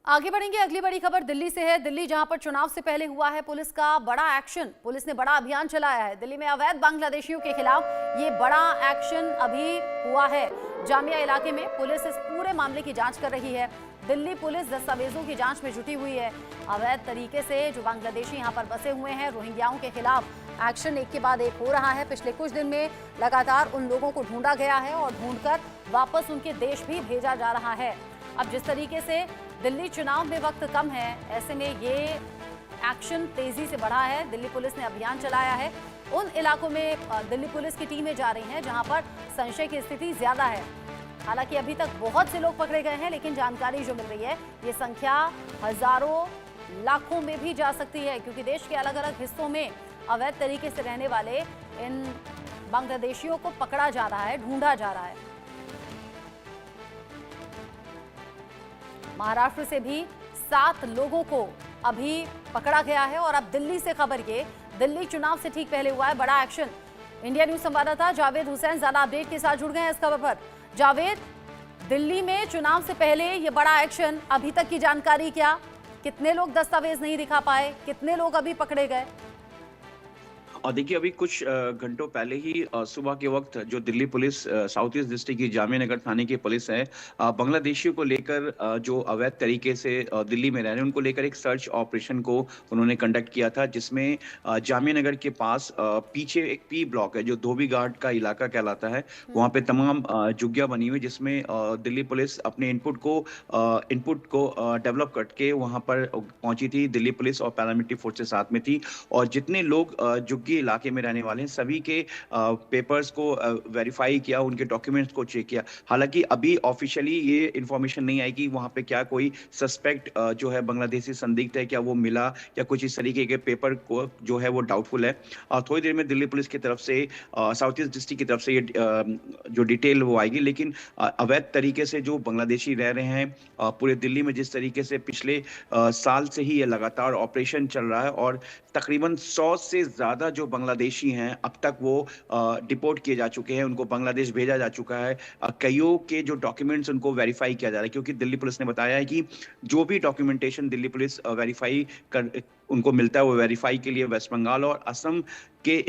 आगे बढ़ेंगे। अगली बड़ी खबर दिल्ली से है। दिल्ली जहां पर चुनाव से पहले हुआ है पुलिस का बड़ा एक्शन। पुलिस ने बड़ा अभियान चलाया है। दिल्ली में अवैध बांग्लादेशियों के खिलाफ ये बड़ा एक्शन अभी हुआ है। जामिया इलाके में पुलिस इस पूरे मामले की जांच कर रही है। दिल्ली पुलिस दस्तावेजों की जांच में जुटी हुई है। अवैध तरीके से जो बांग्लादेशी यहां पर बसे हुए हैं, रोहिंग्याओं के खिलाफ एक्शन एक के बाद एक हो रहा है। पिछले कुछ दिन में लगातार उन लोगों को ढूंढा गया है और ढूंढकर वापस उनके देश भी भेजा जा रहा है। अब जिस तरीके से दिल्ली चुनाव में वक्त कम है, ऐसे में ये एक्शन तेजी से बढ़ा है। दिल्ली पुलिस ने अभियान चलाया है। उन इलाकों में दिल्ली पुलिस की टीमें जा रही हैं जहां पर संशय की स्थिति ज्यादा है। हालांकि अभी तक बहुत से लोग पकड़े गए हैं, लेकिन जानकारी जो मिल रही है ये संख्या हजारों लाखों में भी जा सकती है, क्योंकि देश के अलग अलग हिस्सों में अवैध तरीके से रहने वाले इन बांग्लादेशियों को पकड़ा जा रहा है, ढूंढा जा रहा है। महाराष्ट्र से भी 7 लोगों को अभी पकड़ा गया है। और अब दिल्ली से खबर, ये दिल्ली चुनाव से ठीक पहले हुआ है बड़ा एक्शन। इंडिया न्यूज संवाददाता जावेद हुसैन ज्यादा अपडेट के साथ जुड़ गए हैं इस खबर पर। जावेद, दिल्ली में चुनाव से पहले ये बड़ा एक्शन, अभी तक की जानकारी क्या? कितने लोग दस्तावेज नहीं दिखा पाए, कितने लोग अभी पकड़े गए? और देखिए, अभी कुछ घंटों पहले ही सुबह के वक्त जो Delhi police south east district की जामिया नगर थाने की पुलिस है, बांग्लादेशियों को लेकर जो अवैध तरीके से दिल्ली में रह रहे हैं उनको लेकर एक सर्च ऑपरेशन को उन्होंने कंडक्ट किया था, जिसमें जामिया नगर के पास पीछे एक पी ब्लॉक है जो धोबी घाट का इलाका कहलाता है। वहाँ पे तमाम झुग्गियां बनी हुई, जिसमें दिल्ली पुलिस अपने इनपुट को डेवलप करके वहाँ पर पहुंची थी। दिल्ली पुलिस और पैरामिलिट्री फोर्सेस साथ में थी, और जितने लोग झुग्गी इलाके में रहने वाले हैं सभी के पेपर्स को वेरीफाई किया, उनके डॉक्यूमेंट्स को चेक किया। हालांकि अभी ऑफिशियली ये इंफॉर्मेशन नहीं आई कि वहां पे क्या कोई सस्पेक्ट जो है बांग्लादेशी संदिग्ध है, क्या वो मिला, या कुछ इस तरीके के पेपर को जो है वो डाउटफुल है। थोड़ी देर में दिल्ली पुलिस की तरफ से साउथ ईस्ट डिस्ट्रिक्ट की तरफ से ये जो डिटेल वो आएगी। लेकिन अवैध तरीके से जो बांग्लादेशी रह रहे हैं पूरे दिल्ली में, जिस तरीके से पिछले साल से ही ये लगातार ऑपरेशन चल रहा है, और तकरीबन 100 से ज्यादा जो बांग्लादेशी हैं अब तक वो डिपोर्ट किए जा चुके हैं, उनको बांग्लादेश भेजा जा चुका है। कईयों के जो डॉक्यूमेंट्स उनको वेरीफाई किया जा रहा है, क्योंकि दिल्ली पुलिस ने बताया है कि जो भी डॉक्यूमेंटेशन दिल्ली पुलिस वेरीफाई कर उनको मिलता है, वो वेरीफाई के लिए वेस्ट बंगाल और असम के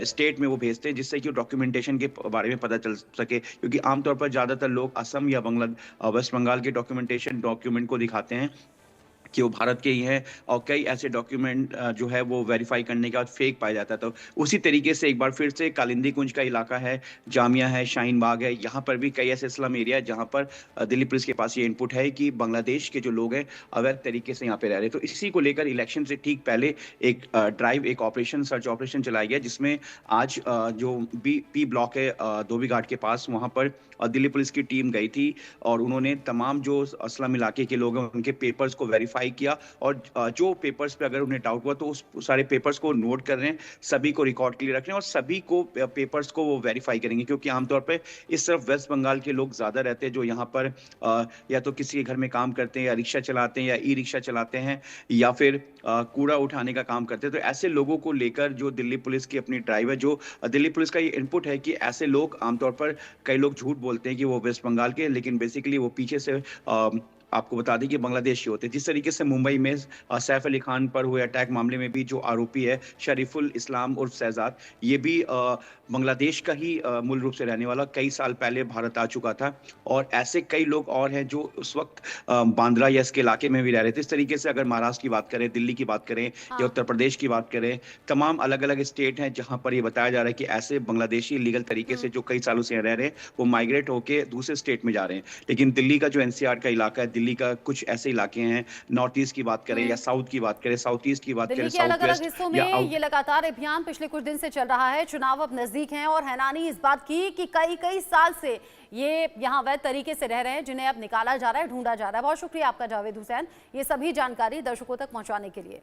स्टेट में वो भेजते हैं, जिससे कि डॉक्यूमेंटेशन के बारे में पता चल सके। क्योंकि आमतौर पर ज्यादातर लोग असम या वेस्ट बंगाल के डॉक्यूमेंट को दिखाते हैं कि वो भारत के ही हैं, और कई ऐसे डॉक्यूमेंट जो है वो वेरीफाई करने के बाद फेक पाया जाता है। तो उसी तरीके से एक बार फिर से कालिंदी कुंज का इलाका है, जामिया है, शाहीन बाग है, यहाँ पर भी कई ऐसे स्लम एरिया है जहाँ पर दिल्ली पुलिस के पास ये इनपुट है कि बांग्लादेश के जो लोग हैं अवैध तरीके से यहाँ पे रह रहे हैं। तो इसी को लेकर इलेक्शन से ठीक पहले एक एक ऑपरेशन, सर्च ऑपरेशन चलाया गया, जिसमें आज जो पी ब्लॉक है धोबी घाट के पास, वहाँ पर दिल्ली पुलिस की टीम गई थी, और उन्होंने तमाम जो अस्लम इलाके के लोग हैं उनके पेपर्स को वेरीफाई किया, और जो पेपर्स पे अगर उन्हें डाउट हुआ तो उस सारे पेपर्स को नोट कर रहे हैं, सभी को रिकॉर्ड के लिए रख रहे हैं, और सभी को पेपर्स को वो वेरीफाई करेंगे। क्योंकि आमतौर पे इस तरफ वेस्ट बंगाल के लोग ज्यादा रहते हैं, जो यहाँ पर या तो किसी के घर में काम करते हैं, या रिक्शा चलाते हैं, या ई रिक्शा चलाते हैं, या फिर कूड़ा उठाने का काम करते हैं। तो ऐसे लोगों को लेकर जो दिल्ली पुलिस की अपनी ड्राइव है, जो दिल्ली पुलिस का ये इनपुट है कि ऐसे लोग आमतौर पर, कई लोग झूठ बोलते हैं कि वो वेस्ट बंगाल के, लेकिन बेसिकली वो पीछे से आपको बता दें कि बांग्लादेशी होते हैं। जिस तरीके से मुंबई में सैफ अली खान पर हुए अटैक मामले में भी जो आरोपी है शरीफुल इस्लाम उर्फ शहजाद, ये भी बांग्लादेश का ही मूल रूप से रहने वाला, कई साल पहले भारत आ चुका था। और ऐसे कई लोग और हैं जो उस वक्त बांद्रा या इसके इलाके में भी रह रहे थे। इस तरीके से अगर महाराष्ट्र की बात करें, दिल्ली की बात करें, या उत्तर प्रदेश की बात करें, तमाम अलग अलग स्टेट हैं जहां पर ये बताया जा रहा है कि ऐसे बांग्लादेशी लीगल तरीके से जो कई सालों से रह रहे हैं वो माइग्रेट होकर दूसरे स्टेट में जा रहे हैं। लेकिन दिल्ली का जो एनसीआर का इलाका है, दिल्ली का कुछ ऐसे इलाके हैं, नॉर्थ ईस्ट की बात करें या साउथ की बात करें, साउथ ईस्ट की बात करें, दिल्ली के अलग अलग हिस्सों में ये लगातार अभियान पिछले कुछ दिन से चल रहा है। चुनाव अब नजदीक हैं, और हैरानी इस बात की कि कई साल से ये यहाँ अवैध तरीके से रह रहे हैं, जिन्हें अब निकाला जा रहा है, ढूंढा जा रहा है। बहुत शुक्रिया आपका जावेद हुसैन, ये सभी जानकारी दर्शकों तक पहुंचाने के लिए।